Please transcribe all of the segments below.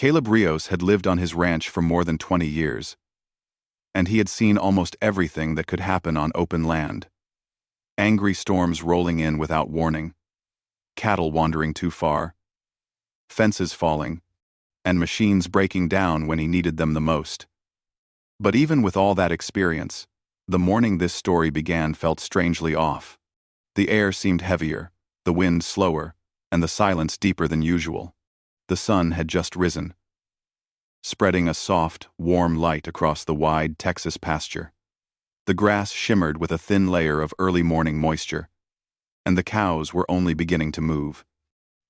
Caleb Rios had lived on his ranch for more than 20 years, and he had seen almost everything that could happen on open land. Angry storms rolling in without warning, cattle wandering too far, fences falling, and machines breaking down when he needed them the most. But even with all that experience, the morning this story began felt strangely off. The air seemed heavier, the wind slower, and the silence deeper than usual. The sun had just risen, spreading a soft, warm light across the wide Texas pasture. The grass shimmered with a thin layer of early morning moisture, and the cows were only beginning to move.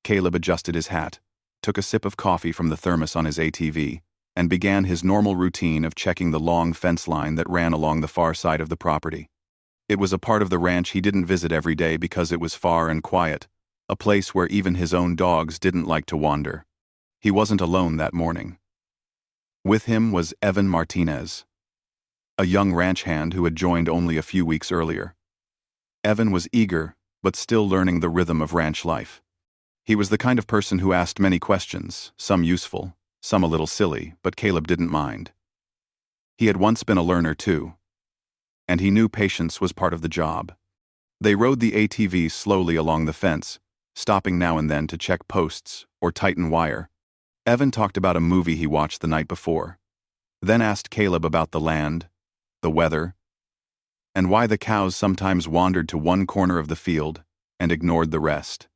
Caleb adjusted his hat, took a sip of coffee from the thermos on his ATV, and began his normal routine of checking the long fence line that ran along the far side of the property. It was a part of the ranch he didn't visit every day because it was far and quiet, a place where even his own dogs didn't like to wander. He wasn't alone that morning. With him was Evan Martinez, a young ranch hand who had joined only a few weeks earlier. Evan was eager, but still learning the rhythm of ranch life. He was the kind of person who asked many questions, some useful, some a little silly, but Caleb didn't mind. He had once been a learner too, and he knew patience was part of the job. They rode the ATV slowly along the fence, stopping now and then to check posts or tighten wire. Evan talked about a movie he watched the night before, then asked Caleb about the land, the weather, and why the cows sometimes wandered to one corner of the field and ignored the rest.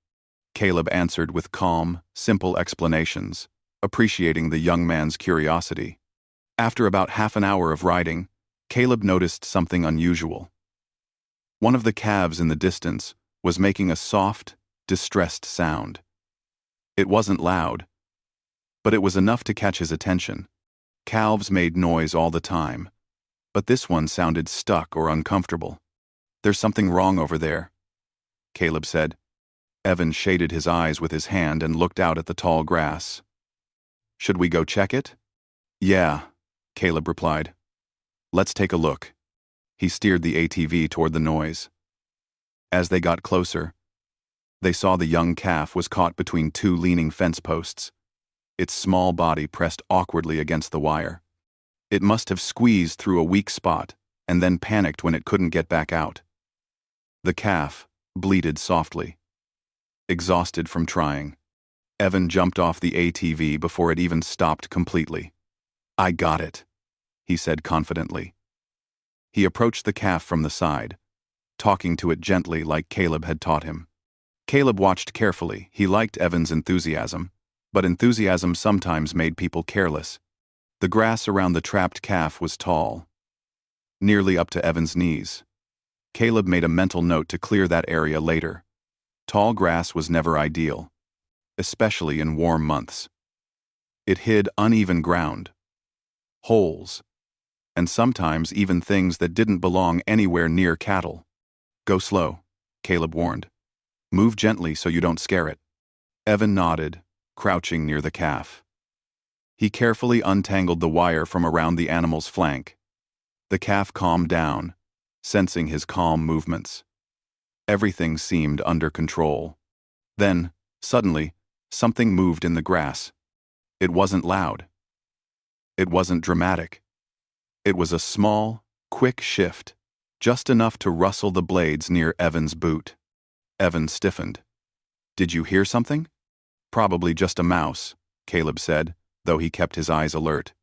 Caleb answered with calm, simple explanations, appreciating the young man's curiosity. After about half an hour of riding, Caleb noticed something unusual. One of the calves in the distance was making a soft, distressed sound. It wasn't loud, but it was enough to catch his attention. Calves made noise all the time, but this one sounded stuck or uncomfortable. "There's something wrong over there," Caleb said. Evan shaded his eyes with his hand and looked out at the tall grass. "Should we go check it?" "Yeah," Caleb replied. "Let's take a look." He steered the ATV toward the noise. As they got closer, they saw the young calf was caught between two leaning fence posts, its small body pressed awkwardly against the wire. It must have squeezed through a weak spot and then panicked when it couldn't get back out. The calf bleated softly, exhausted from trying. Evan jumped off the ATV before it even stopped completely. "I got it," he said confidently. He approached the calf from the side, talking to it gently like Caleb had taught him. Caleb watched carefully. He liked Evan's enthusiasm, but enthusiasm sometimes made people careless. The grass around the trapped calf was tall, nearly up to Evan's knees. Caleb made a mental note to clear that area later. Tall grass was never ideal, especially in warm months. It hid uneven ground, holes, and sometimes even things that didn't belong anywhere near cattle. "Go slow," Caleb warned. "Move gently so you don't scare it." Evan nodded, crouching near the calf. He carefully untangled the wire from around the animal's flank. The calf calmed down, sensing his calm movements. Everything seemed under control. Then, suddenly, something moved in the grass. It wasn't loud. It wasn't dramatic. It was a small, quick shift, just enough to rustle the blades near Evan's boot. Evan stiffened. "Did you hear something?" "Probably just a mouse," Caleb said, though he kept his eyes alert.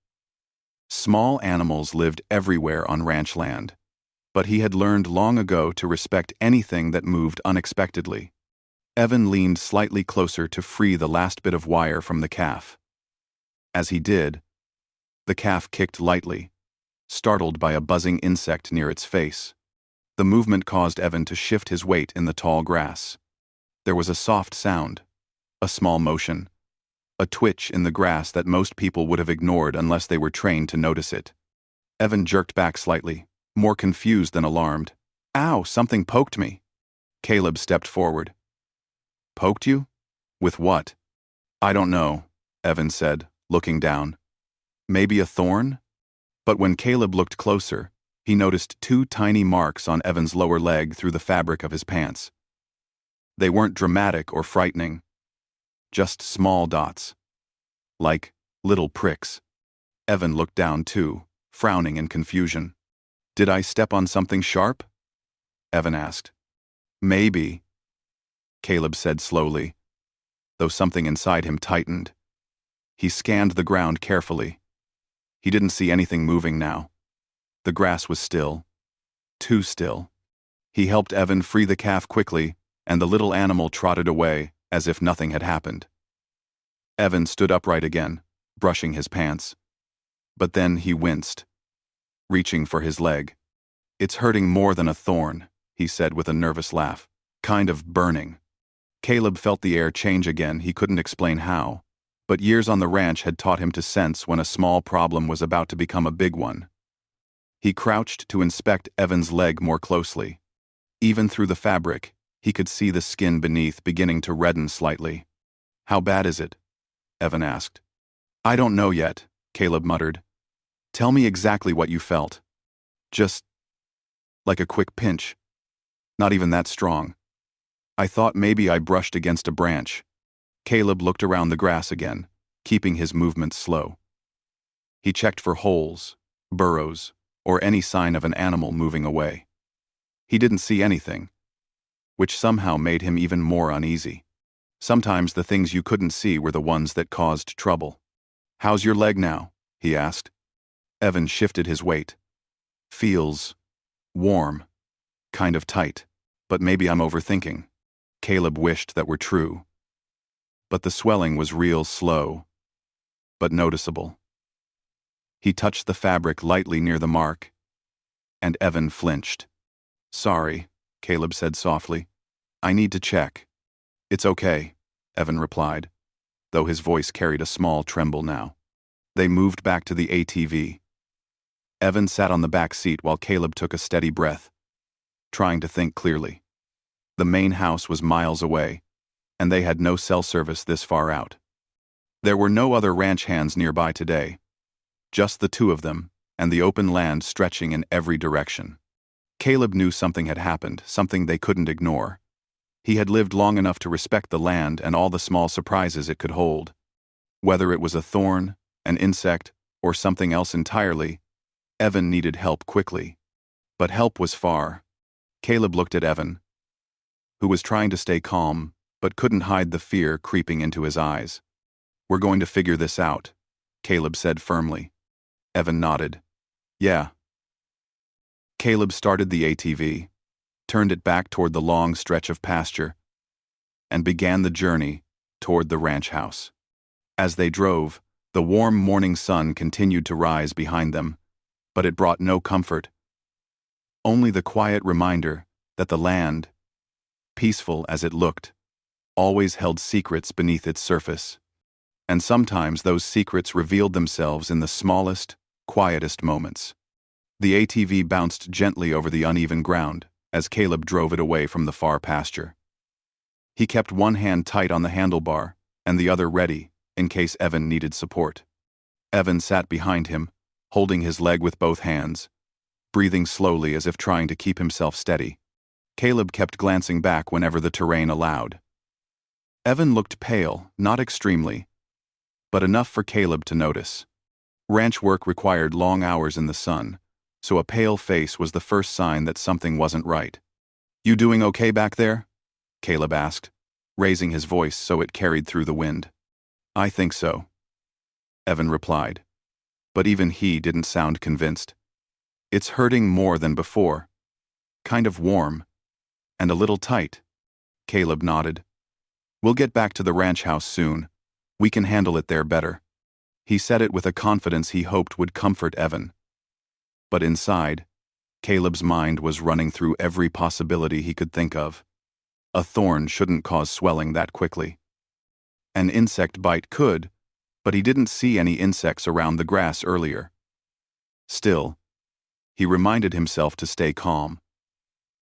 Small animals lived everywhere on ranch land, but he had learned long ago to respect anything that moved unexpectedly. Evan leaned slightly closer to free the last bit of wire from the calf. As he did, the calf kicked lightly, startled by a buzzing insect near its face. The movement caused Evan to shift his weight in the tall grass. There was a soft sound, a small motion, a twitch in the grass that most people would have ignored unless they were trained to notice it. Evan jerked back slightly, more confused than alarmed. "Ow, something poked me." Caleb stepped forward. "Poked you? With what?" "I don't know," Evan said, looking down. "Maybe a thorn?" But when Caleb looked closer, he noticed two tiny marks on Evan's lower leg through the fabric of his pants. They weren't dramatic or frightening, just small dots, like Little pricks. Evan looked down too, frowning in confusion. Did I step on something sharp? Evan asked. Maybe, Caleb said slowly, though something inside him tightened. He scanned the ground carefully. He didn't see anything moving now. The grass was still. Too still. He helped Evan free the calf quickly, and the little animal trotted away as if nothing had happened. Evan stood upright again, brushing his pants. But then he winced, reaching for his leg. It's hurting more than a thorn, he said with a nervous laugh. Kind of burning. Caleb felt the air change again. He couldn't explain how, but years on the ranch had taught him to sense when a small problem was about to become a big one. He crouched to inspect Evan's leg more closely. Even through the fabric, he could see the skin beneath beginning to redden slightly. How bad is it? Evan asked. I don't know yet, Caleb muttered. Tell me exactly what you felt. Just like a quick pinch. Not even that strong. I thought maybe I brushed against a branch. Caleb looked around the grass again, keeping his movements slow. He checked for holes, burrows, or any sign of an animal moving away. He didn't see anything, which somehow made him even more uneasy. Sometimes the things you couldn't see were the ones that caused trouble. How's your leg now? He asked. Evan shifted his weight. Feels warm, kind of tight, but maybe I'm overthinking. Caleb wished that were true. But the swelling was real slow, but noticeable. He touched the fabric lightly near the mark, and Evan flinched. Sorry, Caleb said softly. I need to check. It's okay, Evan replied, though his voice carried a small tremble now. They moved back to the ATV. Evan sat on the back seat while Caleb took a steady breath, trying to think clearly. The main house was miles away, and they had no cell service this far out. There were no other ranch hands nearby today, just the two of them, and the open land stretching in every direction. Caleb knew something had happened, something they couldn't ignore. He had lived long enough to respect the land and all the small surprises it could hold. Whether it was a thorn, an insect, or something else entirely, Evan needed help quickly. But help was far. Caleb looked at Evan, who was trying to stay calm, but couldn't hide the fear creeping into his eyes. We're going to figure this out, Caleb said firmly. Evan nodded. Yeah. Caleb started the ATV, turned it back toward the long stretch of pasture, and began the journey toward the ranch house. As they drove, the warm morning sun continued to rise behind them, but it brought no comfort. Only the quiet reminder that the land, peaceful as it looked, always held secrets beneath its surface. And sometimes those secrets revealed themselves in the smallest, quietest moments. The ATV bounced gently over the uneven ground as Caleb drove it away from the far pasture. He kept one hand tight on the handlebar and the other ready in case Evan needed support. Evan sat behind him, holding his leg with both hands, breathing slowly as if trying to keep himself steady. Caleb kept glancing back whenever the terrain allowed. Evan looked pale, not extremely, but enough for Caleb to notice. Ranch work required long hours in the sun, so a pale face was the first sign that something wasn't right. You doing okay back there? Caleb asked, raising his voice so it carried through the wind. I think so, Evan replied, but even he didn't sound convinced. It's hurting more than before. Kind of warm, and a little tight. Caleb nodded. We'll get back to the ranch house soon. We can handle it there better. He said it with a confidence he hoped would comfort Evan. But inside, Caleb's mind was running through every possibility he could think of. A thorn shouldn't cause swelling that quickly. An insect bite could, but he didn't see any insects around the grass earlier. Still, he reminded himself to stay calm.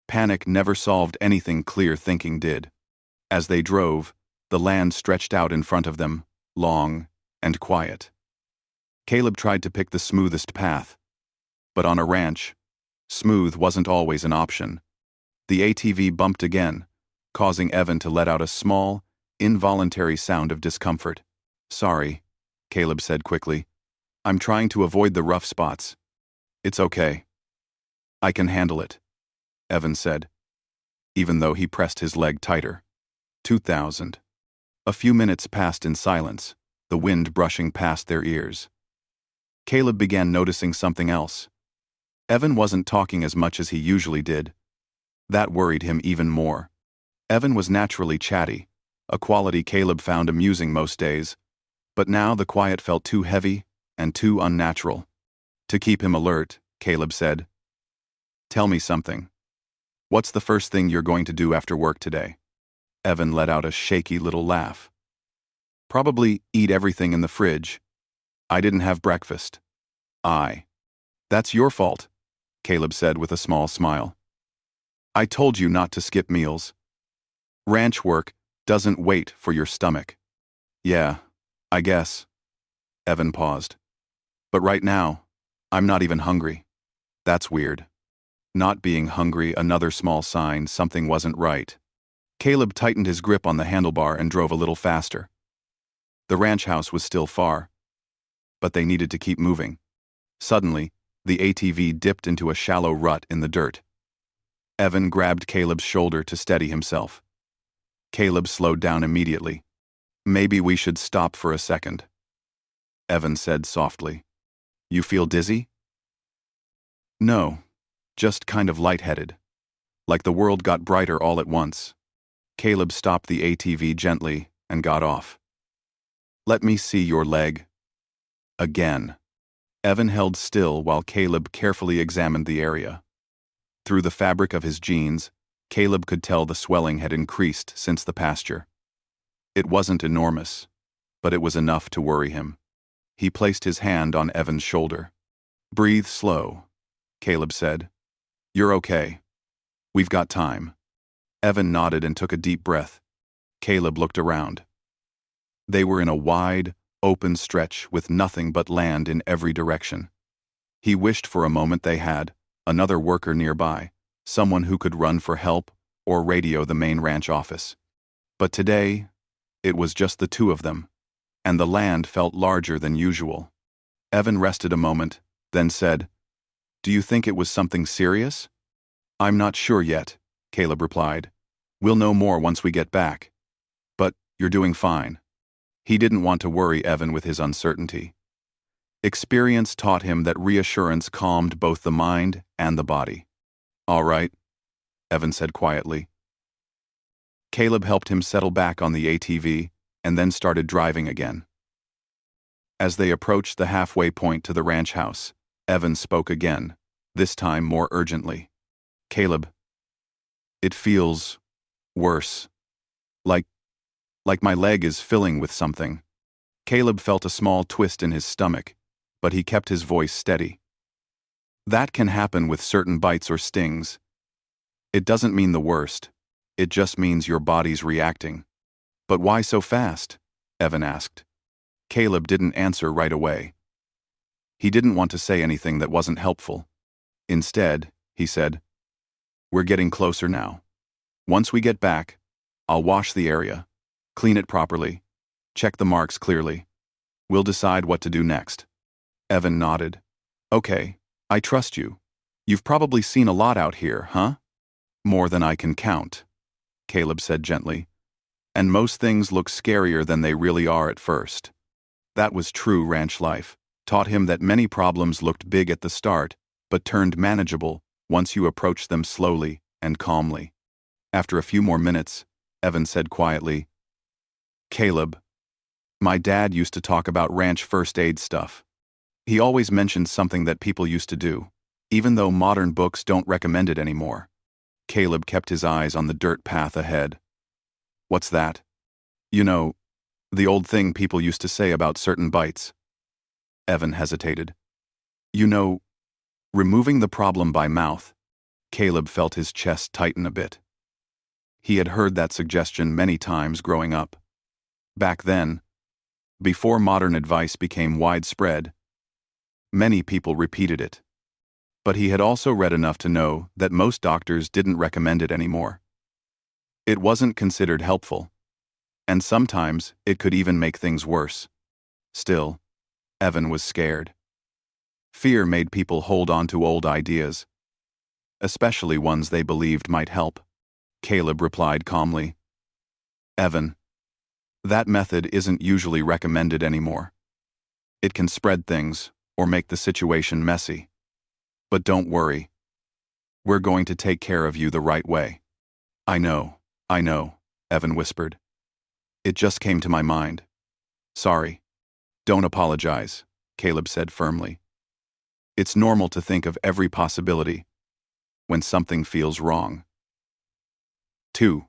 Panic never solved anything clear thinking did. As they drove, the land stretched out in front of them, long and quiet. Caleb tried to pick the smoothest path, but on a ranch, smooth wasn't always an option. The ATV bumped again, causing Evan to let out a small, involuntary sound of discomfort. Sorry, Caleb said quickly. I'm trying to avoid the rough spots. It's okay. I can handle it, Evan said, even though he pressed his leg tighter. 2000. A few minutes passed in silence, the wind brushing past their ears. Caleb began noticing something else. Evan wasn't talking as much as he usually did. That worried him even more. Evan was naturally chatty, a quality Caleb found amusing most days, but now the quiet felt too heavy and too unnatural. To keep him alert, Caleb said, "Tell me something. What's the first thing you're going to do after work today?" Evan let out a shaky little laugh. "Probably eat everything in the fridge. I didn't have breakfast." That's your fault," Caleb said with a small smile. "I told you not to skip meals. Ranch work doesn't wait for your stomach." "Yeah, I guess." Evan paused. "But right now, I'm not even hungry." That's weird. Not being hungry, another small sign something wasn't right. Caleb tightened his grip on the handlebar and drove a little faster. The ranch house was still far, but they needed to keep moving. Suddenly, the ATV dipped into a shallow rut in the dirt. Evan grabbed Caleb's shoulder to steady himself. Caleb slowed down immediately. "Maybe we should stop for a second," Evan said softly. "You feel dizzy?" "No, just kind of lightheaded. Like the world got brighter all at once." Caleb stopped the ATV gently and got off. "Let me see your leg." Again. Evan held still while Caleb carefully examined the area. Through the fabric of his jeans, Caleb could tell the swelling had increased since the pasture. It wasn't enormous, but it was enough to worry him. He placed his hand on Evan's shoulder. "Breathe slow," Caleb said. "You're okay. We've got time." Evan nodded and took a deep breath. Caleb looked around. They were in a wide, open stretch with nothing but land in every direction. He wished for a moment they had another worker nearby, someone who could run for help or radio the main ranch office. But today, it was just the two of them, and the land felt larger than usual. Evan rested a moment, then said, "Do you think it was something serious?" "I'm not sure yet," Caleb replied. "We'll know more once we get back. But you're doing fine." He didn't want to worry Evan with his uncertainty. Experience taught him that reassurance calmed both the mind and the body. "All right," Evan said quietly. Caleb helped him settle back on the ATV and then started driving again. As they approached the halfway point to the ranch house, Evan spoke again, this time more urgently. "Caleb, it feels worse. Like my leg is filling with something." Caleb felt a small twist in his stomach, but he kept his voice steady. "That can happen with certain bites or stings. It doesn't mean the worst. It just means your body's reacting." "But why so fast?" Evan asked. Caleb didn't answer right away. He didn't want to say anything that wasn't helpful. Instead, he said, "We're getting closer now. Once we get back, I'll wash the area, clean it properly, check the marks clearly. We'll decide what to do next." Evan nodded. "Okay, I trust you. You've probably seen a lot out here, huh?" "More than I can count," Caleb said gently. "And most things look scarier than they really are at first." That was true ranch life, taught him that many problems looked big at the start, but turned manageable once you approached them slowly and calmly. After a few more minutes, Evan said quietly, "Caleb, my dad used to talk about ranch first aid stuff. He always mentioned something that people used to do, even though modern books don't recommend it anymore." Caleb kept his eyes on the dirt path ahead. "What's that?" "You know, the old thing people used to say about certain bites." Evan hesitated. "You know, removing the problem by mouth." Caleb felt his chest tighten a bit. He had heard that suggestion many times growing up. Back then, before modern advice became widespread, many people repeated it. But he had also read enough to know that most doctors didn't recommend it anymore. It wasn't considered helpful, and sometimes it could even make things worse. Still, Evan was scared. Fear made people hold on to old ideas, especially ones they believed might help. Caleb replied calmly, "Evan, that method isn't usually recommended anymore. It can spread things or make the situation messy. But don't worry. We're going to take care of you the right way." I know, Evan whispered. "It just came to my mind. Sorry." "Don't apologize," Caleb said firmly. "It's normal to think of every possibility when something feels wrong." 2.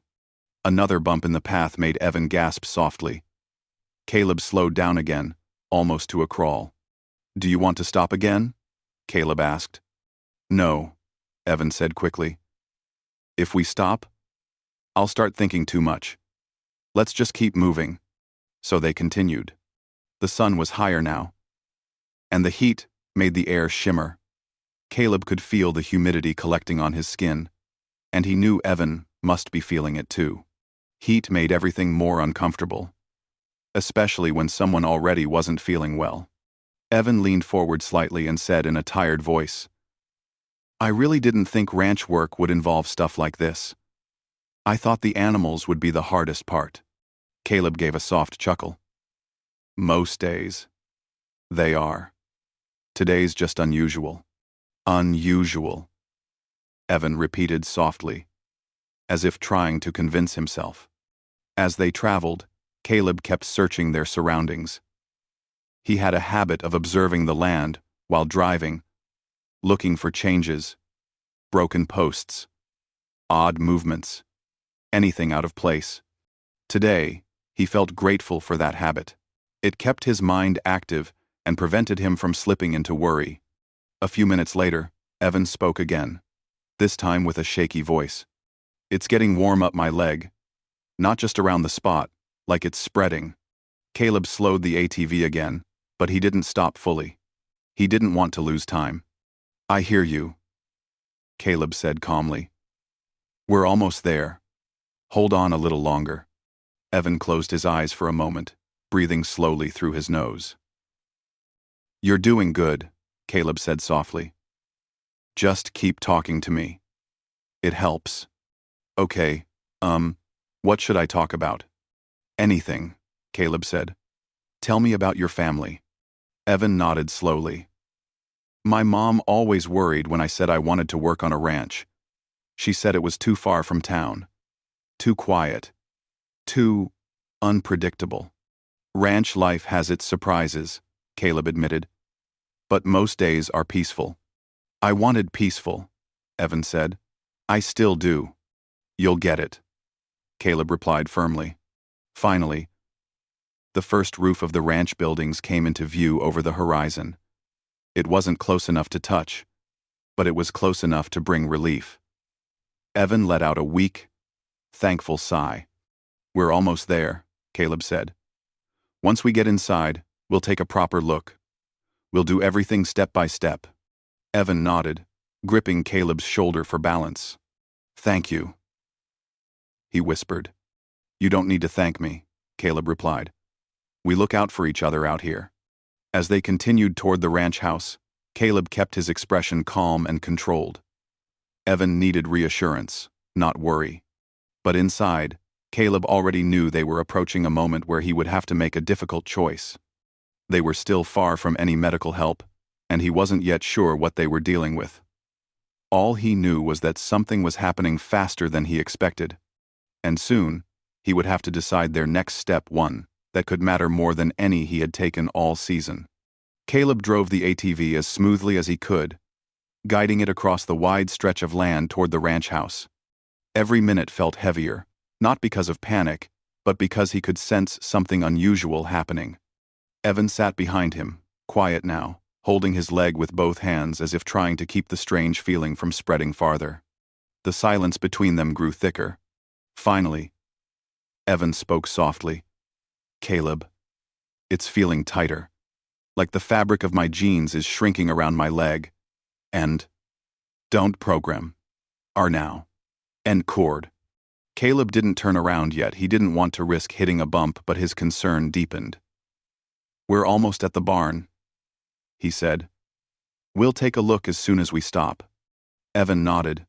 Another bump in the path made Evan gasp softly. Caleb slowed down again, almost to a crawl. "Do you want to stop again?" Caleb asked. "No," Evan said quickly. "If we stop, I'll start thinking too much. Let's just keep moving." So they continued. The sun was higher now, and the heat made the air shimmer. Caleb could feel the humidity collecting on his skin, and he knew Evan must be feeling it too. Heat made everything more uncomfortable, especially when someone already wasn't feeling well. Evan leaned forward slightly and said in a tired voice, "I really didn't think ranch work would involve stuff like this. I thought the animals would be the hardest part." Caleb gave a soft chuckle. "Most days, they are. Today's just unusual." "Unusual," Evan repeated softly, as if trying to convince himself. As they traveled, Caleb kept searching their surroundings. He had a habit of observing the land while driving, looking for changes, broken posts, odd movements, anything out of place. Today, he felt grateful for that habit. It kept his mind active and prevented him from slipping into worry. A few minutes later, Evan spoke again, this time with a shaky voice. "It's getting warm up my leg. Not just around the spot, like it's spreading." Caleb slowed the ATV again, but he didn't stop fully. He didn't want to lose time. "I hear you," Caleb said calmly. "We're almost there. Hold on a little longer." Evan closed his eyes for a moment, breathing slowly through his nose. "You're doing good," Caleb said softly. "Just keep talking to me. It helps." "Okay, what should I talk about?" "Anything," Caleb said. "Tell me about your family." Evan nodded slowly. "My mom always worried when I said I wanted to work on a ranch. She said it was too far from town, too quiet, too unpredictable." "Ranch life has its surprises," Caleb admitted. "But most days are peaceful." "I wanted peaceful," Evan said. "I still do." "You'll get it," Caleb replied firmly. Finally, the first roof of the ranch buildings came into view over the horizon. It wasn't close enough to touch, but it was close enough to bring relief. Evan let out a weak, thankful sigh. "We're almost there," Caleb said. "Once we get inside, we'll take a proper look. We'll do everything step by step." Evan nodded, gripping Caleb's shoulder for balance. "Thank you," he whispered. "You don't need to thank me," Caleb replied. "We look out for each other out here." As they continued toward the ranch house, Caleb kept his expression calm and controlled. Evan needed reassurance, not worry. But inside, Caleb already knew they were approaching a moment where he would have to make a difficult choice. They were still far from any medical help, and he wasn't yet sure what they were dealing with. All he knew was that something was happening faster than he expected, and soon, he would have to decide their next step, one that could matter more than any he had taken all season. Caleb drove the ATV as smoothly as he could, guiding it across the wide stretch of land toward the ranch house. Every minute felt heavier, not because of panic, but because he could sense something unusual happening. Evan sat behind him, quiet now, holding his leg with both hands as if trying to keep the strange feeling from spreading farther. The silence between them grew thicker. Finally, Evan spoke softly. "Caleb, it's feeling tighter. Like the fabric of my jeans is shrinking around my leg. And don't program. Are now. End cord." Caleb didn't turn around yet. He didn't want to risk hitting a bump, but his concern deepened. "We're almost at the barn," he said. "We'll take a look as soon as we stop." Evan nodded,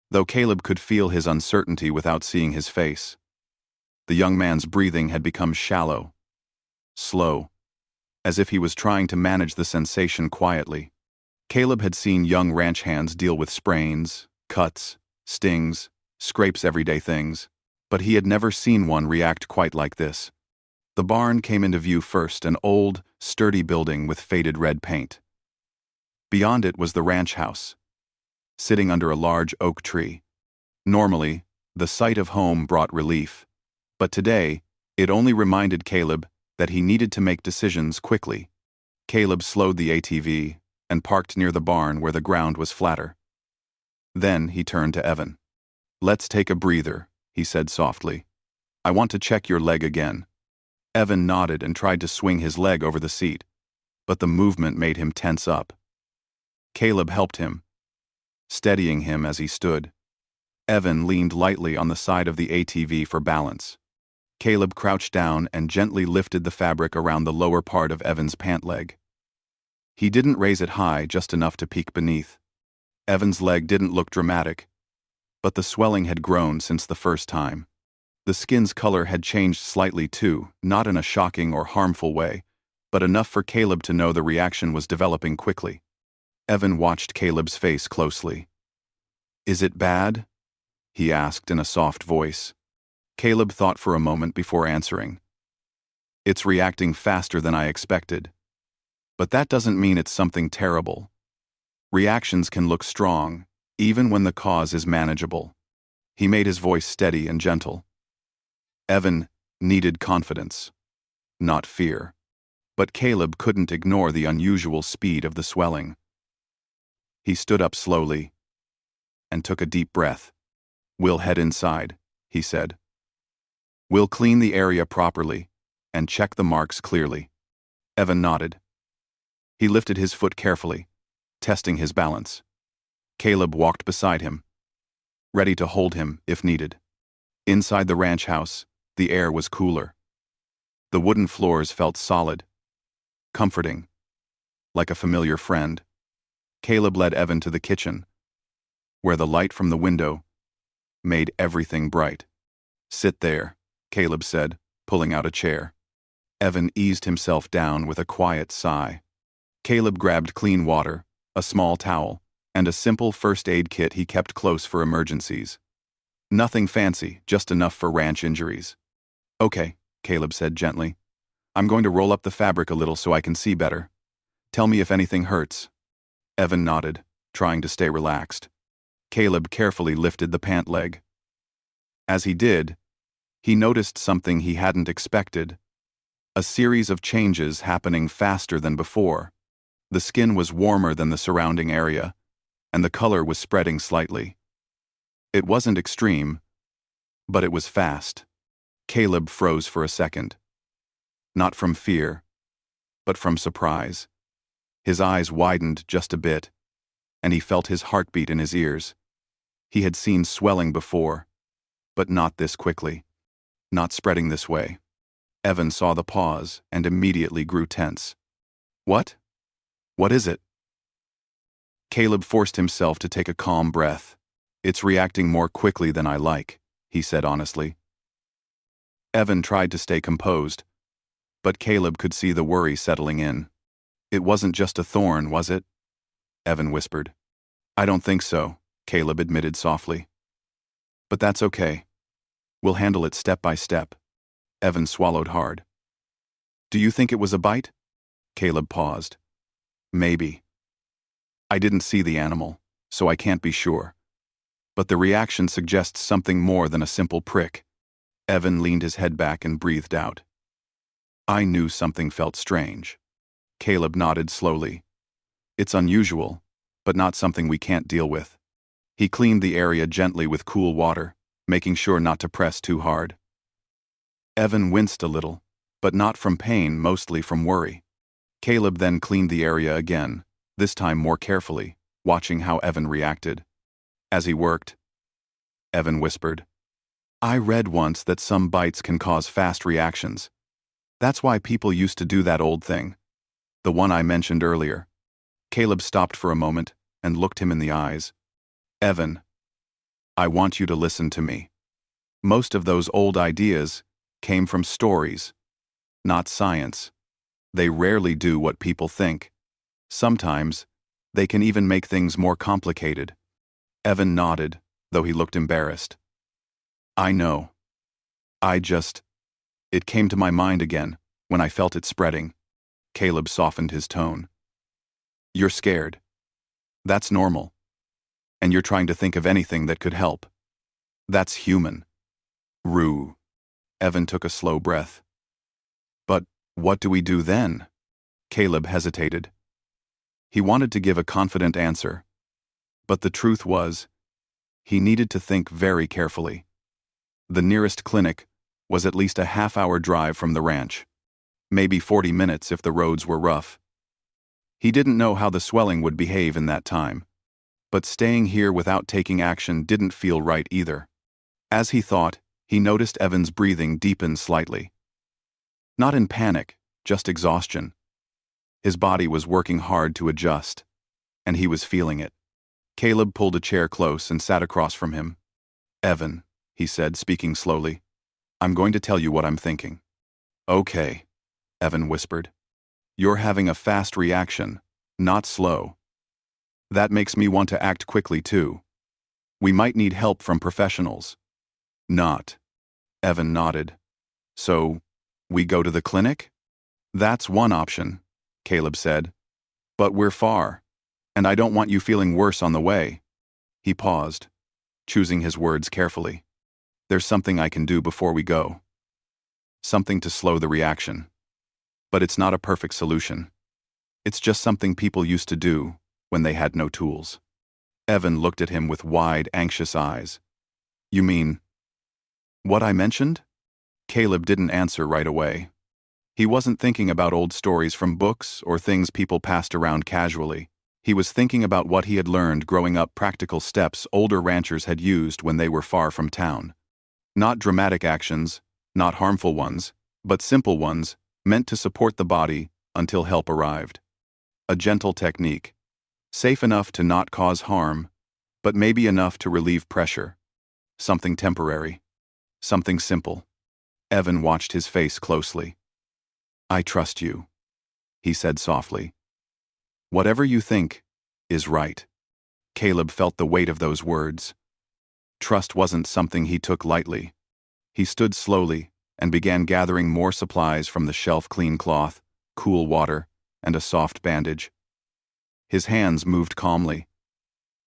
though Caleb could feel his uncertainty without seeing his face. The young man's breathing had become shallow, slow, as if he was trying to manage the sensation quietly. Caleb had seen young ranch hands deal with sprains, cuts, stings, scrapes, everyday things, but he had never seen one react quite like this. The barn came into view first, an old, sturdy building with faded red paint. Beyond it was the ranch house, sitting under a large oak tree. Normally, the sight of home brought relief, but today, it only reminded Caleb that he needed to make decisions quickly. Caleb slowed the ATV and parked near the barn where the ground was flatter. Then he turned to Evan. "Let's take a breather," he said softly. "I want to check your leg again." Evan nodded and tried to swing his leg over the seat, but the movement made him tense up. Caleb helped him, steadying him as he stood. Evan leaned lightly on the side of the ATV for balance. Caleb crouched down and gently lifted the fabric around the lower part of Evan's pant leg. He didn't raise it high, just enough to peek beneath. Evan's leg didn't look dramatic, but the swelling had grown since the first time. The skin's color had changed slightly too, not in a shocking or harmful way, but enough for Caleb to know the reaction was developing quickly. Evan watched Caleb's face closely. "Is it bad?" he asked in a soft voice. Caleb thought for a moment before answering. "It's reacting faster than I expected. But that doesn't mean it's something terrible. Reactions can look strong, even when the cause is manageable." He made his voice steady and gentle. Evan needed confidence, not fear. But Caleb couldn't ignore the unusual speed of the swelling. He stood up slowly and took a deep breath. "We'll head inside," he said. "We'll clean the area properly and check the marks clearly." Evan nodded. He lifted his foot carefully, testing his balance. Caleb walked beside him, ready to hold him if needed. Inside the ranch house, the air was cooler. The wooden floors felt solid, comforting, like a familiar friend. Caleb led Evan to the kitchen, where the light from the window made everything bright. "Sit there," Caleb said, pulling out a chair. Evan eased himself down with a quiet sigh. Caleb grabbed clean water, a small towel, and a simple first aid kit he kept close for emergencies. Nothing fancy, just enough for ranch injuries. "Okay," Caleb said gently. "I'm going to roll up the fabric a little so I can see better. Tell me if anything hurts." Evan nodded, trying to stay relaxed. Caleb carefully lifted the pant leg. As he did, he noticed something he hadn't expected. A series of changes happening faster than before. The skin was warmer than the surrounding area, and the color was spreading slightly. It wasn't extreme, but it was fast. Caleb froze for a second. Not from fear, but from surprise. His eyes widened just a bit, and he felt his heartbeat in his ears. He had seen swelling before, but not this quickly. Not spreading this way. Evan saw the pause and immediately grew tense. "What? What is it?" Caleb forced himself to take a calm breath. "It's reacting more quickly than I like," he said honestly. Evan tried to stay composed, but Caleb could see the worry settling in. "It wasn't just a thorn, was it?" Evan whispered. "I don't think so," Caleb admitted softly. "But that's okay. We'll handle it step by step." Evan swallowed hard. "Do you think it was a bite?" Caleb paused. "Maybe. I didn't see the animal, so I can't be sure. But the reaction suggests something more than a simple prick." Evan leaned his head back and breathed out. "I knew something felt strange." Caleb nodded slowly. "It's unusual, but not something we can't deal with." He cleaned the area gently with cool water, making sure not to press too hard. Evan winced a little, but not from pain, mostly from worry. Caleb then cleaned the area again, this time more carefully, watching how Evan reacted. As he worked, Evan whispered, "I read once that some bites can cause fast reactions. That's why people used to do that old thing. The one I mentioned earlier. Caleb stopped for a moment and looked him in the eyes. Evan, I want you to listen to me. Most of those old ideas came from stories, not science. They rarely do what people think. Sometimes, they can even make things more complicated. Evan nodded, though he looked embarrassed. I know. It came to my mind again, when I felt it spreading. Caleb softened his tone. You're scared. That's normal. And you're trying to think of anything that could help. That's human. Rue. Evan took a slow breath. But what do we do then? Caleb hesitated. He wanted to give a confident answer. But the truth was, he needed to think very carefully. The nearest clinic was at least a half-hour drive from the ranch. Maybe 40 minutes if the roads were rough. He didn't know how the swelling would behave in that time. But staying here without taking action didn't feel right either. As he thought, he noticed Evan's breathing deepen slightly. Not in panic, just exhaustion. His body was working hard to adjust, and he was feeling it. Caleb pulled a chair close and sat across from him. Evan, he said, speaking slowly, I'm going to tell you what I'm thinking. Okay, Evan whispered. You're having a fast reaction, not slow. That makes me want to act quickly too. We might need help from professionals. Not. Evan nodded. So, we go to the clinic? That's one option, Caleb said. But we're far, and I don't want you feeling worse on the way. He paused, choosing his words carefully. There's something I can do before we go. Something to slow the reaction. But it's not a perfect solution. It's just something people used to do when they had no tools. Evan looked at him with wide, anxious eyes. You mean what I mentioned? Caleb didn't answer right away. He wasn't thinking about old stories from books or things people passed around casually. He was thinking about what he had learned growing up, practical steps older ranchers had used when they were far from town. Not dramatic actions, not harmful ones, but simple ones, meant to support the body until help arrived. A gentle technique, safe enough to not cause harm, but maybe enough to relieve pressure. Something temporary. Something simple. Evan watched his face closely. I trust you, he said softly. Whatever you think is right. Caleb felt the weight of those words. Trust wasn't something he took lightly. He stood slowly and began gathering more supplies from the shelf: clean cloth, cool water, and a soft bandage. His hands moved calmly,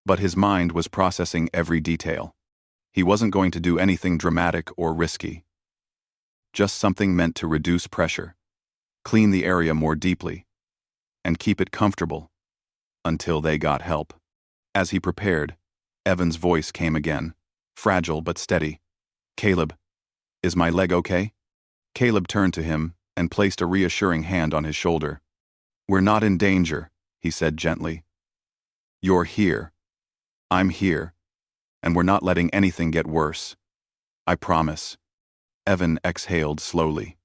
but his mind was processing every detail. He wasn't going to do anything dramatic or risky. Just something meant to reduce pressure, clean the area more deeply, and keep it comfortable until they got help. As he prepared, Evan's voice came again, fragile but steady. Caleb, is my leg okay? Caleb turned to him and placed a reassuring hand on his shoulder. We're not in danger, he said gently. You're here. I'm here. And we're not letting anything get worse. I promise. Evan exhaled slowly.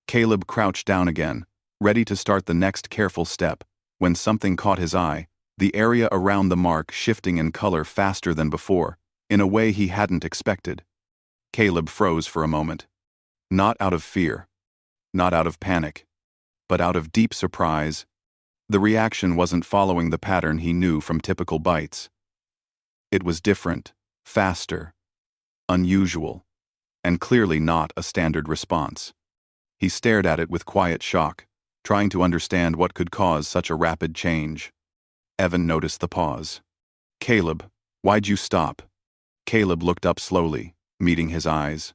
Caleb crouched down again, ready to start the next careful step, when something caught his eye, the area around the mark shifting in color faster than before, in a way he hadn't expected. Caleb froze for a moment. Not out of fear, not out of panic, but out of deep surprise. The reaction wasn't following the pattern he knew from typical bites. It was different, faster, unusual, and clearly not a standard response. He stared at it with quiet shock, trying to understand what could cause such a rapid change. Evan noticed the pause. Caleb, why'd you stop? Caleb looked up slowly, meeting his eyes.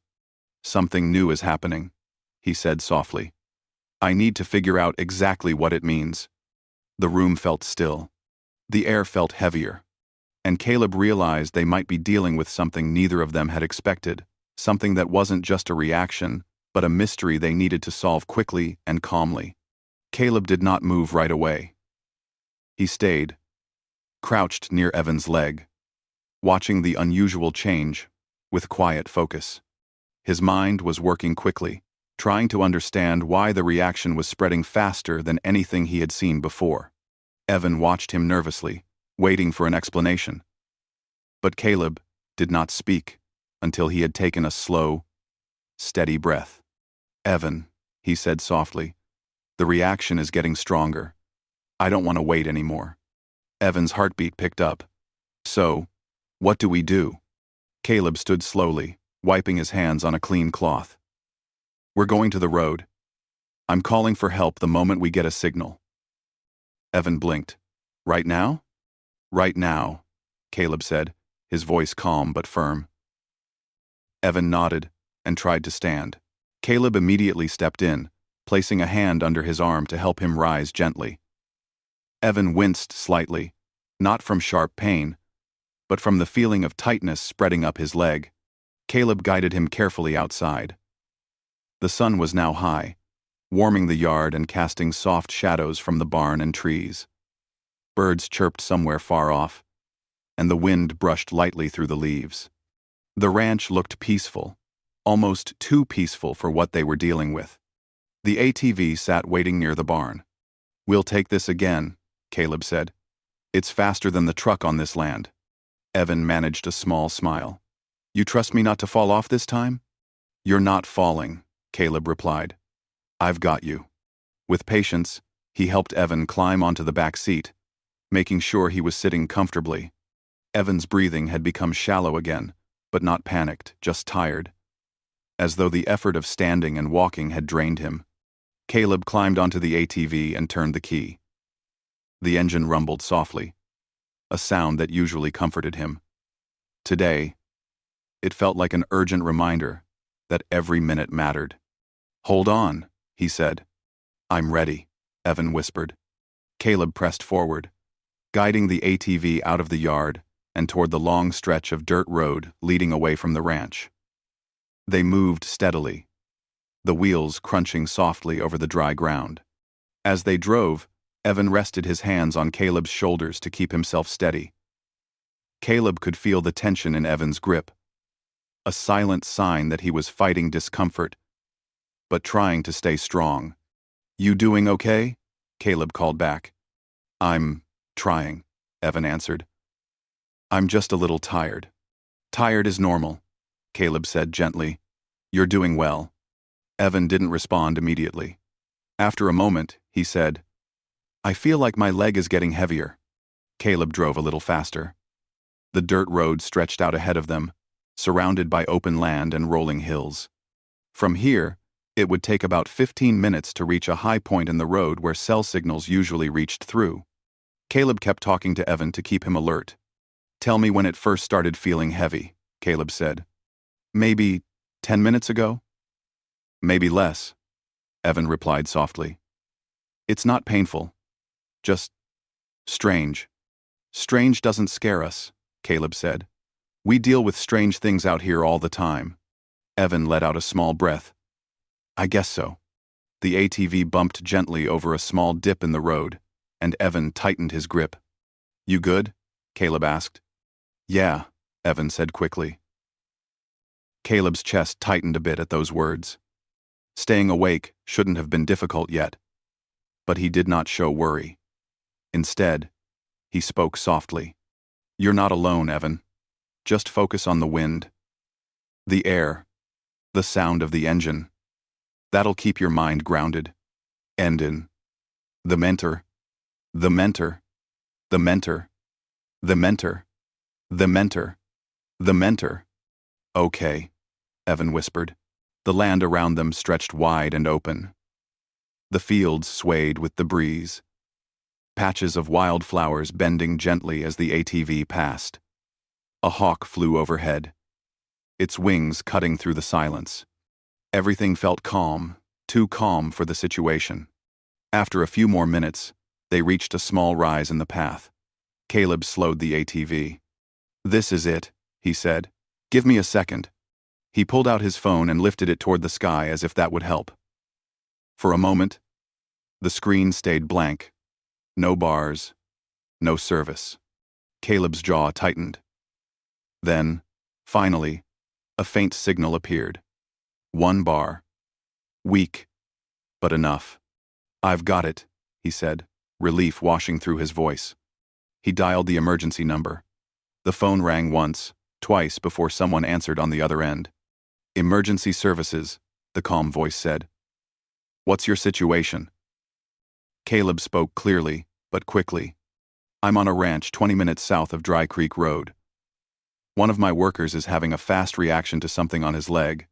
Something new is happening, he said softly. I need to figure out exactly what it means. The room felt still. The air felt heavier. And Caleb realized they might be dealing with something neither of them had expected, something that wasn't just a reaction, but a mystery they needed to solve quickly and calmly. Caleb did not move right away. He stayed, crouched near Evan's leg, watching the unusual change with quiet focus. His mind was working quickly, trying to understand why the reaction was spreading faster than anything he had seen before. Evan watched him nervously, waiting for an explanation. But Caleb did not speak until he had taken a slow, steady breath. "Evan," he said softly, "the reaction is getting stronger. I don't want to wait anymore." Evan's heartbeat picked up. "So, what do we do?" Caleb stood slowly, wiping his hands on a clean cloth. "We're going to the road. I'm calling for help the moment we get a signal." Evan blinked. "Right now?" "Right now," Caleb said, his voice calm but firm. Evan nodded and tried to stand. Caleb immediately stepped in, placing a hand under his arm to help him rise gently. Evan winced slightly, not from sharp pain, but from the feeling of tightness spreading up his leg. Caleb guided him carefully outside. The sun was now high, warming the yard and casting soft shadows from the barn and trees. Birds chirped somewhere far off, and the wind brushed lightly through the leaves. The ranch looked peaceful, almost too peaceful for what they were dealing with. The ATV sat waiting near the barn. "We'll take this again," Caleb said. "It's faster than the truck on this land." Evan managed a small smile. "You trust me not to fall off this time?" "You're not falling," Caleb replied. "I've got you." With patience, he helped Evan climb onto the back seat, making sure he was sitting comfortably. Evan's breathing had become shallow again, but not panicked, just tired, as though the effort of standing and walking had drained him. Caleb climbed onto the ATV and turned the key. The engine rumbled softly, a sound that usually comforted him. Today, it felt like an urgent reminder that every minute mattered. "Hold on," he said. "I'm ready," Evan whispered. Caleb pressed forward, guiding the ATV out of the yard and toward the long stretch of dirt road leading away from the ranch. They moved steadily, the wheels crunching softly over the dry ground. As they drove, Evan rested his hands on Caleb's shoulders to keep himself steady. Caleb could feel the tension in Evan's grip, a silent sign that he was fighting discomfort, but trying to stay strong. "You doing okay?" Caleb called back. "I'm trying," Evan answered. "I'm just a little tired." "Tired is normal," Caleb said gently. "You're doing well." Evan didn't respond immediately. After a moment, he said, "I feel like my leg is getting heavier." Caleb drove a little faster. The dirt road stretched out ahead of them, surrounded by open land and rolling hills. From here, it would take about 15 minutes to reach a high point in the road where cell signals usually reached through. Caleb kept talking to Evan to keep him alert. "Tell me when it first started feeling heavy," Caleb said. "Maybe 10 minutes ago?" "Maybe less," Evan replied softly. "It's not painful. Just strange." "Strange doesn't scare us," Caleb said. "We deal with strange things out here all the time." Evan let out a small breath. "I guess so." The ATV bumped gently over a small dip in the road, and Evan tightened his grip. "You good?" Caleb asked. "Yeah," Evan said quickly. Caleb's chest tightened a bit at those words. Staying awake shouldn't have been difficult yet, but he did not show worry. Instead, he spoke softly. "You're not alone, Evan. Just focus on the wind, the air, the sound of the engine. That'll keep your mind grounded. And in the mentor, the mentor, the mentor, the mentor, the mentor, the mentor." "Okay," Evan whispered. The land around them stretched wide and open. The fields swayed with the breeze, patches of wildflowers bending gently as the ATV passed. A hawk flew overhead, its wings cutting through the silence. Everything felt calm, too calm for the situation. After a few more minutes, they reached a small rise in the path. Caleb slowed the ATV. "This is it," he said. "Give me a second." He pulled out his phone and lifted it toward the sky as if that would help. For a moment, the screen stayed blank. No bars, no service. Caleb's jaw tightened. Then, finally, a faint signal appeared. One bar. Weak, but enough. "I've got it," he said, relief washing through his voice. He dialed the emergency number. The phone rang once, twice before someone answered on the other end. "Emergency services," the calm voice said. "What's your situation?" Caleb spoke clearly, but quickly. "I'm on a ranch 20 minutes south of Dry Creek Road. One of my workers is having a fast reaction to something on his leg.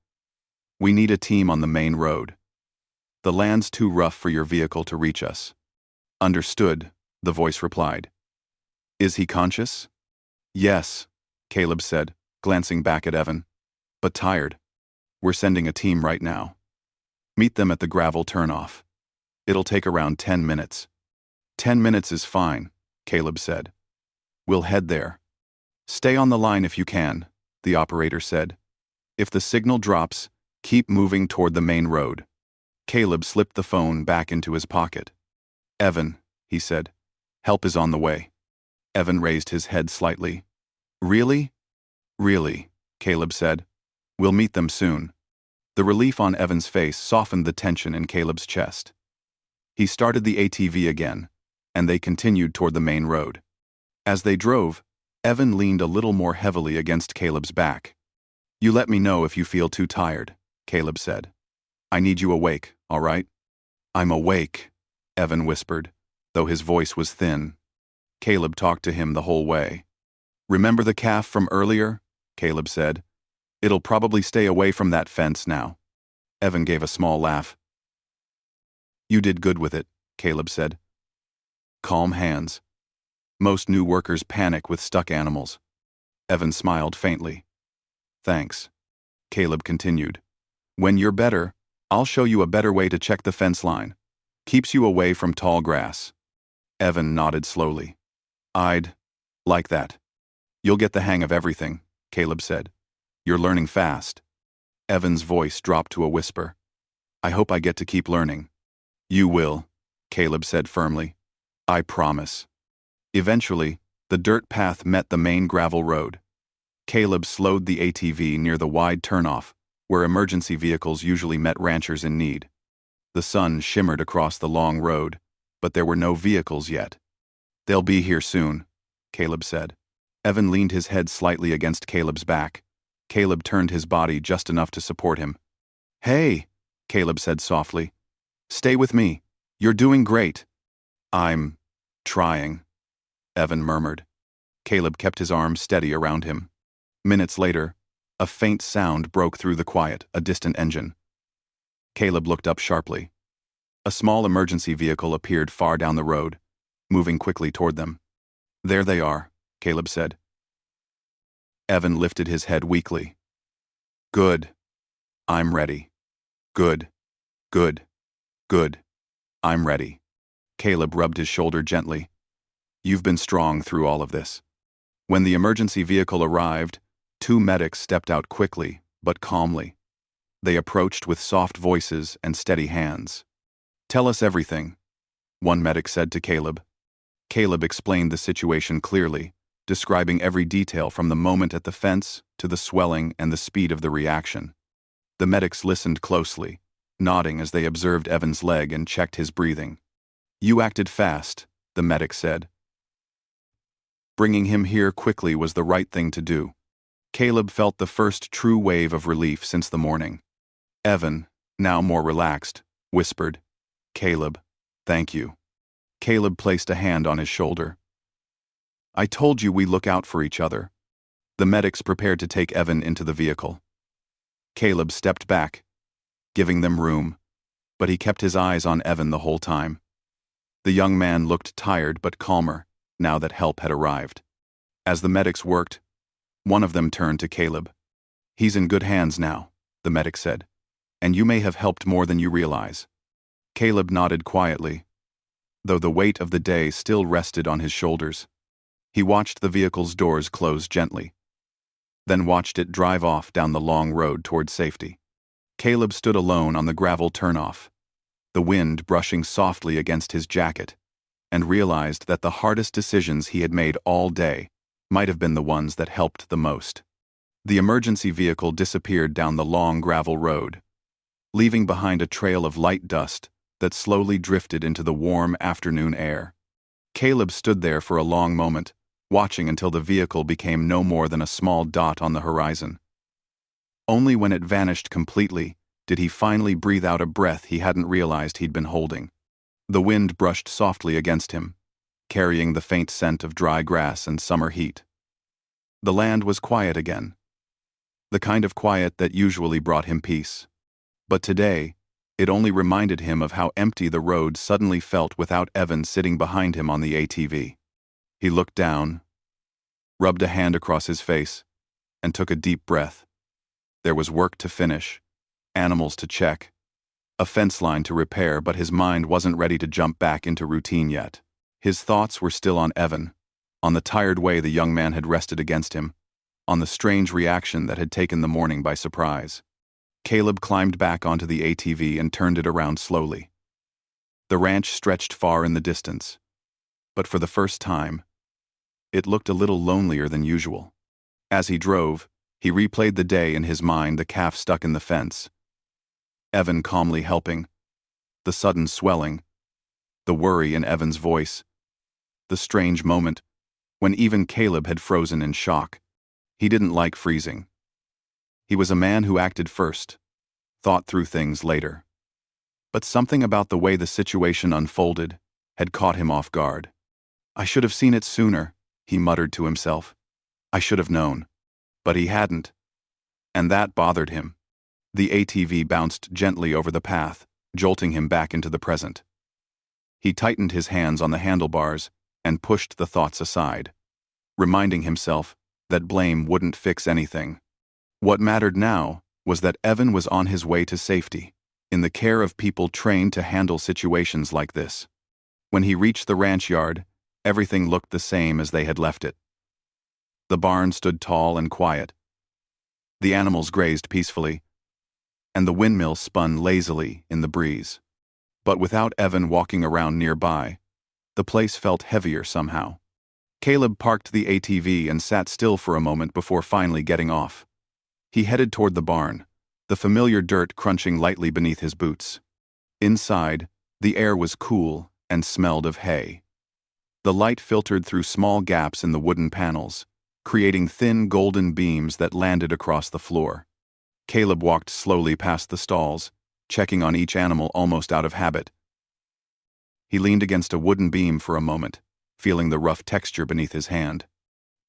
We need a team on the main road. The land's too rough for your vehicle to reach us." "Understood," the voice replied. "Is he conscious?" "Yes," Caleb said, glancing back at Evan. "But tired. We're sending a team right now. Meet them at the gravel turnoff. It'll take around 10 minutes. 10 minutes is fine," Caleb said. "We'll head there." "Stay on the line if you can," the operator said. "If the signal drops, keep moving toward the main road." Caleb slipped the phone back into his pocket. "Evan," he said, "help is on the way." Evan raised his head slightly. "Really?" "Really," Caleb said. "We'll meet them soon." The relief on Evan's face softened the tension in Caleb's chest. He started the ATV again, and they continued toward the main road. As they drove, Evan leaned a little more heavily against Caleb's back. "You let me know if you feel too tired," Caleb said. "I need you awake, all right?" "I'm awake," Evan whispered, though his voice was thin. Caleb talked to him the whole way. "Remember the calf from earlier?" Caleb said. "It'll probably stay away from that fence now." Evan gave a small laugh. "You did good with it," Caleb said. "Calm hands. Most new workers panic with stuck animals." Evan smiled faintly. "Thanks." Caleb continued. "When you're better, I'll show you a better way to check the fence line. Keeps you away from tall grass." Evan nodded slowly. "I'd like that." "You'll get the hang of everything," Caleb said. "You're learning fast." Evan's voice dropped to a whisper. "I hope I get to keep learning." "You will," Caleb said firmly. "I promise." Eventually, the dirt path met the main gravel road. Caleb slowed the ATV near the wide turnoff, where emergency vehicles usually met ranchers in need. The sun shimmered across the long road, but there were no vehicles yet. "They'll be here soon," Caleb said. Evan leaned his head slightly against Caleb's back. Caleb turned his body just enough to support him. "Hey," Caleb said softly. "Stay with me. You're doing great." "I'm trying," Evan murmured. Caleb kept his arm steady around him. Minutes later, a faint sound broke through the quiet, a distant engine. Caleb looked up sharply. A small emergency vehicle appeared far down the road, moving quickly toward them. "There they are," Caleb said. Evan lifted his head weakly. "Good. I'm ready. Good. Good. Good. I'm ready." Caleb rubbed his shoulder gently. "You've been strong through all of this." When the emergency vehicle arrived, 2 medics stepped out quickly, but calmly. They approached with soft voices and steady hands. "Tell us everything," one medic said to Caleb. Caleb explained the situation clearly, describing every detail from the moment at the fence to the swelling and the speed of the reaction. The medics listened closely, nodding as they observed Evan's leg and checked his breathing. "You acted fast," the medic said. "Bringing him here quickly was the right thing to do." Caleb felt the first true wave of relief since the morning. Evan, now more relaxed, whispered, "Caleb, thank you." Caleb placed a hand on his shoulder. "I told you we look out for each other." The medics prepared to take Evan into the vehicle. Caleb stepped back, giving them room, but he kept his eyes on Evan the whole time. The young man looked tired but calmer, now that help had arrived. As the medics worked, one of them turned to Caleb. "He's in good hands now," the medic said, "and you may have helped more than you realize." Caleb nodded quietly, though the weight of the day still rested on his shoulders. He watched the vehicle's doors close gently, then watched it drive off down the long road toward safety. Caleb stood alone on the gravel turnoff, the wind brushing softly against his jacket, and realized that the hardest decisions he had made all day might have been the ones that helped the most. The emergency vehicle disappeared down the long gravel road. leaving behind a trail of light dust that slowly drifted into the warm afternoon air. Caleb stood there for a long moment, watching until the vehicle became no more than a small dot on the horizon. Only when it vanished completely did he finally breathe out a breath he hadn't realized he'd been holding. The wind brushed softly against him, carrying the faint scent of dry grass and summer heat. The land was quiet again, the kind of quiet that usually brought him peace. But today, it only reminded him of how empty the road suddenly felt without Evan sitting behind him on the ATV. He looked down, rubbed a hand across his face, and took a deep breath. There was work to finish, animals to check, a fence line to repair, but his mind wasn't ready to jump back into routine yet. His thoughts were still on Evan, on the tired way the young man had rested against him, on the strange reaction that had taken the morning by surprise. Caleb climbed back onto the ATV and turned it around slowly. The ranch stretched far in the distance, but for the first time, it looked a little lonelier than usual. As he drove, he replayed the day in his mind, the calf stuck in the fence, Evan calmly helping, the sudden swelling, the worry in Evan's voice, the strange moment when even Caleb had frozen in shock. He didn't like freezing. He was a man who acted first, thought through things later. But something about the way the situation unfolded had caught him off guard. "I should have seen it sooner," he muttered to himself. "I should have known." But he hadn't. And that bothered him. The ATV bounced gently over the path, jolting him back into the present. He tightened his hands on the handlebars and pushed the thoughts aside, reminding himself that blame wouldn't fix anything. What mattered now was that Evan was on his way to safety, in the care of people trained to handle situations like this. When he reached the ranch yard, everything looked the same as they had left it. The barn stood tall and quiet. The animals grazed peacefully, and the windmill spun lazily in the breeze. But without Evan walking around nearby, the place felt heavier somehow. Caleb parked the ATV and sat still for a moment before finally getting off. He headed toward the barn, the familiar dirt crunching lightly beneath his boots. Inside, the air was cool and smelled of hay. The light filtered through small gaps in the wooden panels, creating thin golden beams that landed across the floor. Caleb walked slowly past the stalls, checking on each animal almost out of habit. He leaned against a wooden beam for a moment, feeling the rough texture beneath his hand.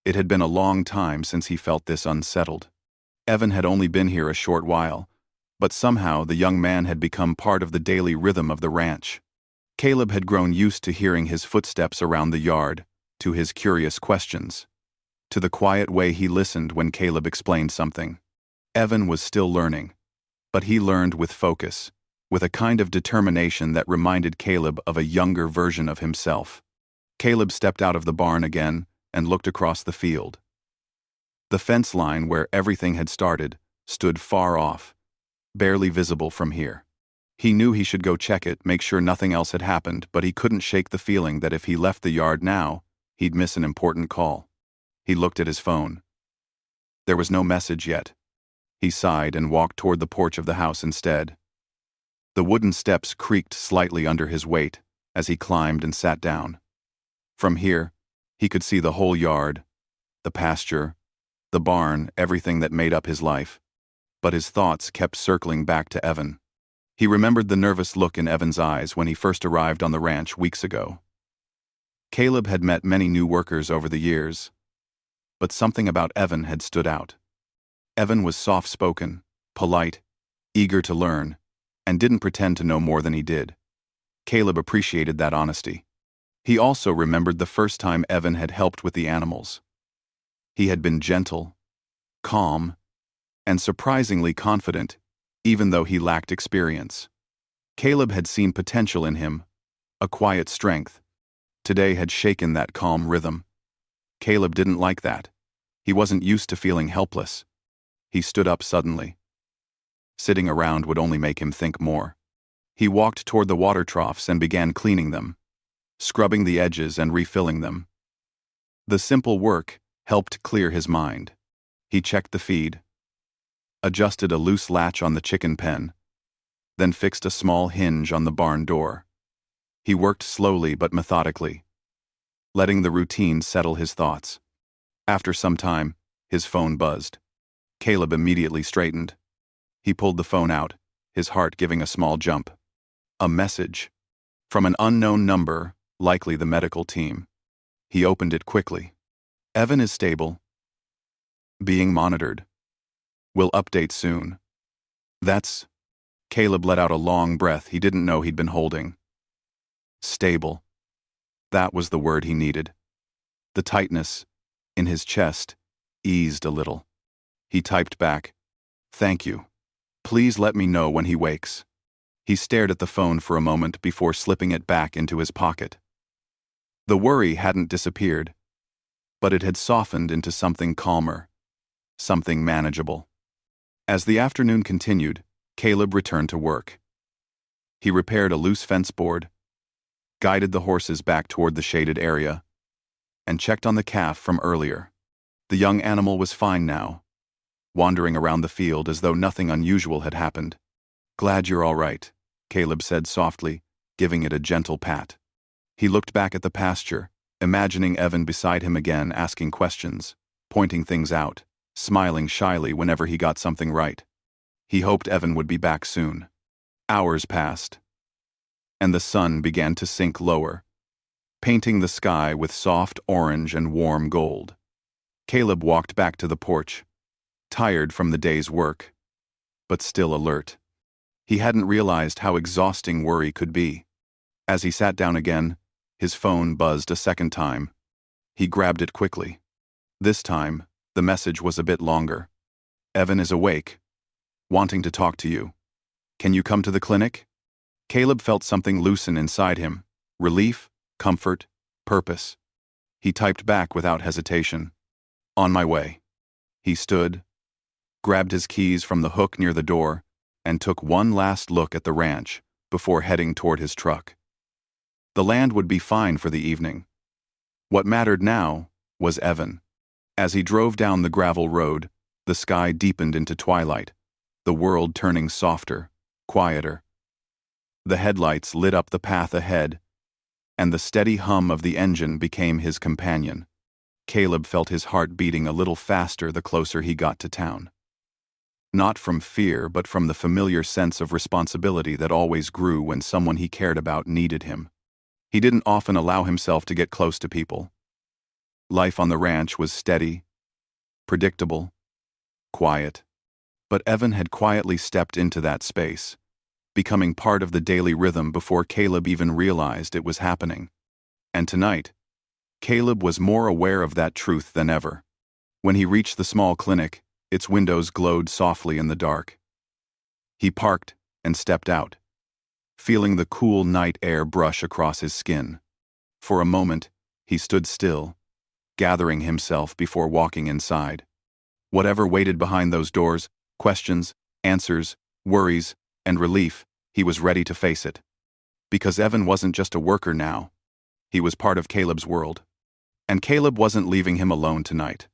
It had been a long time since he felt this unsettled. Evan had only been here a short while, but somehow the young man had become part of the daily rhythm of the ranch. Caleb had grown used to hearing his footsteps around the yard, to his curious questions, to the quiet way he listened when Caleb explained something. Evan was still learning, but he learned with focus, with a kind of determination that reminded Caleb of a younger version of himself. Caleb stepped out of the barn again and looked across the field. The fence line where everything had started stood far off, barely visible from here. He knew he should go check it, make sure nothing else had happened, but he couldn't shake the feeling that if he left the yard now, he'd miss an important call. He looked at his phone. There was no message yet. He sighed and walked toward the porch of the house instead. The wooden steps creaked slightly under his weight as he climbed and sat down. From here, he could see the whole yard, the pasture, the barn, everything that made up his life. But his thoughts kept circling back to Evan. He remembered the nervous look in Evan's eyes when he first arrived on the ranch weeks ago. Caleb had met many new workers over the years, but something about Evan had stood out. Evan was soft-spoken, polite, eager to learn, and didn't pretend to know more than he did. Caleb appreciated that honesty. He also remembered the first time Evan had helped with the animals. He had been gentle, calm, and surprisingly confident, even though he lacked experience. Caleb had seen potential in him, a quiet strength. Today had shaken that calm rhythm. Caleb didn't like that. He wasn't used to feeling helpless. He stood up suddenly. Sitting around would only make him think more. He walked toward the water troughs and began cleaning them, scrubbing the edges and refilling them. The simple work helped clear his mind. He checked the feed, adjusted a loose latch on the chicken pen, then fixed a small hinge on the barn door. He worked slowly but methodically, letting the routine settle his thoughts. After some time, his phone buzzed. Caleb immediately straightened. He pulled the phone out, his heart giving a small jump. A message. From an unknown number, likely the medical team. He opened it quickly. Evan is stable. Being monitored. Will update soon. That's... Caleb let out a long breath he didn't know he'd been holding. Stable. That was the word he needed. The tightness in his chest eased a little. He typed back, "Thank you. Please let me know when he wakes." He stared at the phone for a moment before slipping it back into his pocket. The worry hadn't disappeared, but it had softened into something calmer, something manageable. As the afternoon continued, Caleb returned to work. He repaired a loose fence board, guided the horses back toward the shaded area, and checked on the calf from earlier. The young animal was fine now, wandering around the field as though nothing unusual had happened. "Glad you're all right," Caleb said softly, giving it a gentle pat. He looked back at the pasture, imagining Evan beside him again, asking questions, pointing things out, smiling shyly whenever he got something right. He hoped Evan would be back soon. Hours passed, and the sun began to sink lower, painting the sky with soft orange and warm gold. Caleb walked back to the porch, tired from the day's work, but still alert. He hadn't realized how exhausting worry could be. As he sat down again, his phone buzzed a second time. He grabbed it quickly. This time, the message was a bit longer. "Evan is awake, wanting to talk to you. Can you come to the clinic?" Caleb felt something loosen inside him. Relief, comfort, purpose. He typed back without hesitation. "On my way." He stood, grabbed his keys from the hook near the door, and took one last look at the ranch before heading toward his truck. The land would be fine for the evening. What mattered now was Evan. As he drove down the gravel road, the sky deepened into twilight, the world turning softer, quieter. The headlights lit up the path ahead, and the steady hum of the engine became his companion. Caleb felt his heart beating a little faster the closer he got to town. Not from fear, but from the familiar sense of responsibility that always grew when someone he cared about needed him. He didn't often allow himself to get close to people. Life on the ranch was steady, predictable, quiet. But Evan had quietly stepped into that space, becoming part of the daily rhythm before Caleb even realized it was happening. And tonight, Caleb was more aware of that truth than ever. When he reached the small clinic, its windows glowed softly in the dark. He parked and stepped out, feeling the cool night air brush across his skin. For a moment, he stood still, gathering himself before walking inside. Whatever waited behind those doors, questions, answers, worries, and relief, he was ready to face it. Because Evan wasn't just a worker now. He was part of Caleb's world. And Caleb wasn't leaving him alone tonight.